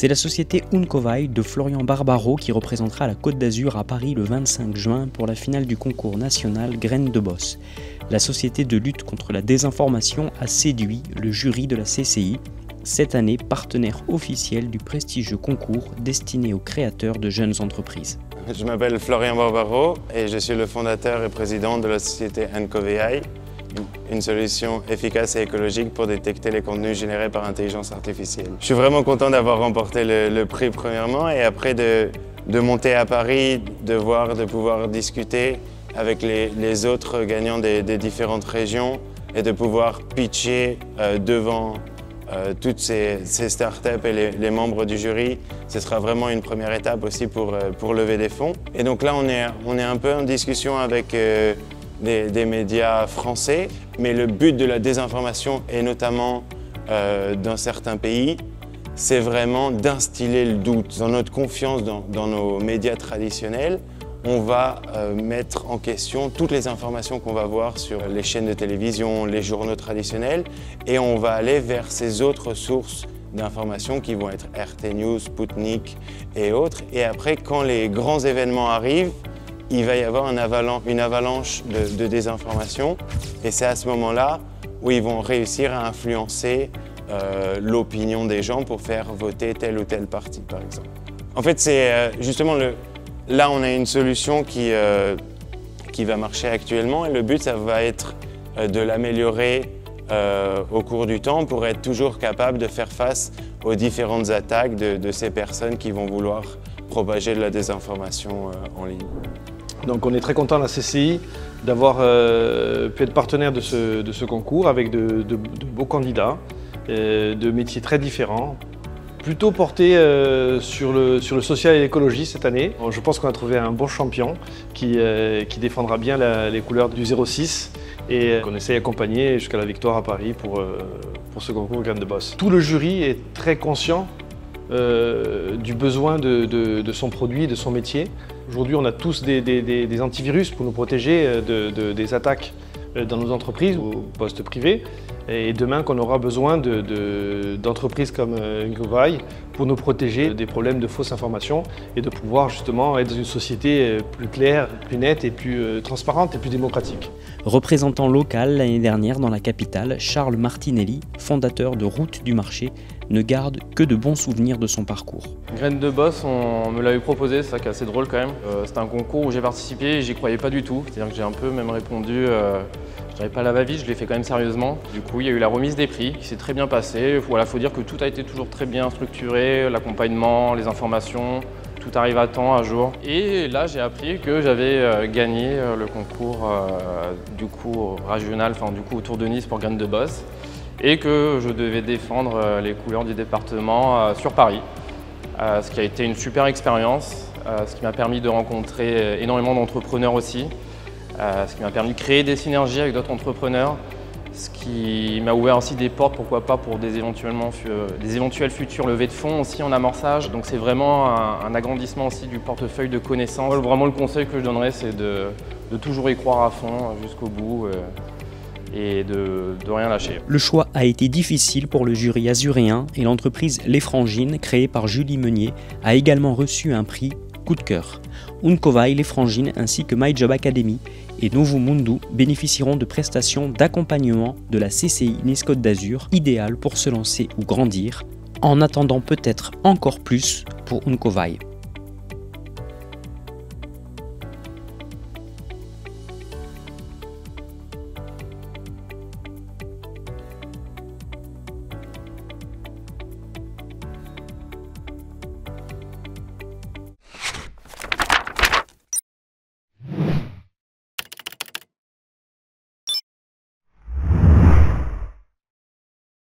C'est la société Uncovail de Florian Barbaro qui représentera la Côte d'Azur à Paris le 25 juin pour la finale du concours national Graines de Boss. La société de lutte contre la désinformation a séduit le jury de la CCI, cette année partenaire officiel du prestigieux concours destiné aux créateurs de jeunes entreprises. Je m'appelle Florian Barbaro et je suis le fondateur et président de la société Uncovail, une solution efficace et écologique pour détecter les contenus générés par intelligence artificielle. Je suis vraiment content d'avoir remporté le prix premièrement et après de monter à Paris, de pouvoir discuter avec les autres gagnants des différentes régions et de pouvoir pitcher devant toutes ces startups et les membres du jury. Ce sera vraiment une première étape aussi pour lever des fonds. Et donc là, on est un peu en discussion avec des médias français, mais le but de la désinformation, et notamment dans certains pays, c'est vraiment d'instiller le doute. Dans notre confiance dans nos médias traditionnels, on va mettre en question toutes les informations qu'on va voir sur les chaînes de télévision, les journaux traditionnels, et on va aller vers ces autres sources d'informations qui vont être RT News, Sputnik et autres. Et après, quand les grands événements arrivent, il va y avoir une avalanche de désinformation, et c'est à ce moment-là où ils vont réussir à influencer l'opinion des gens pour faire voter tel ou tel parti, par exemple. En fait, c'est justement là, on a une solution qui va marcher actuellement, et le but, ça va être de l'améliorer au cours du temps pour être toujours capable de faire face aux différentes attaques de ces personnes qui vont vouloir propager de la désinformation en ligne. Donc on est très content à la CCI d'avoir pu être partenaire de ce concours avec de beaux candidats, de métiers très différents. Plutôt porté sur le social et l'écologie cette année. Je pense qu'on a trouvé un bon champion qui défendra bien les couleurs du 06 et qu'on essaie d'accompagner jusqu'à la victoire à Paris pour ce concours Graines de Boss. Tout le jury est très conscient du besoin de son produit, de son métier. Aujourd'hui, on a tous des antivirus pour nous protéger des attaques dans nos entreprises ou postes privés. Et demain, qu'on aura besoin d'entreprises comme Uncovail pour nous protéger des problèmes de fausses informations et de pouvoir justement être dans une société plus claire, plus nette et plus transparente et plus démocratique. Représentant local l'année dernière dans la capitale, Charles Martinelli, fondateur de Route du Marché, ne garde que de bons souvenirs de son parcours. Graines de Boss, on me l'avait proposé, c'est ça qui est assez drôle quand même. C'était un concours où j'ai participé et j'y croyais pas du tout. C'est-à-dire que j'ai un peu même répondu, je dirais pas la va-vite, je l'ai fait quand même sérieusement. Du coup, il y a eu la remise des prix qui s'est très bien passée. Voilà, faut dire que tout a été toujours très bien structuré, l'accompagnement, les informations, tout arrive à temps, à jour. Et là, j'ai appris que j'avais gagné le concours du coup régional, enfin du coup autour de Nice pour Graines de Boss, et que je devais défendre les couleurs du département sur Paris. Ce qui a été une super expérience, ce qui m'a permis de rencontrer énormément d'entrepreneurs aussi, ce qui m'a permis de créer des synergies avec d'autres entrepreneurs, ce qui m'a ouvert aussi des portes, pourquoi pas, pour des éventuelles futures levées de fonds aussi en amorçage. Donc c'est vraiment un agrandissement aussi du portefeuille de connaissances. Vraiment le conseil que je donnerais, c'est de toujours y croire à fond jusqu'au bout et de rien lâcher. Le choix a été difficile pour le jury azuréen et l'entreprise Les Frangines, créée par Julie Meunier, a également reçu un prix coup de cœur. Uncovail, Les Frangines ainsi que My Job Academy et Novo Mundo bénéficieront de prestations d'accompagnement de la CCI Nice Côte d'Azur, idéales pour se lancer ou grandir, en attendant peut-être encore plus pour Uncovail.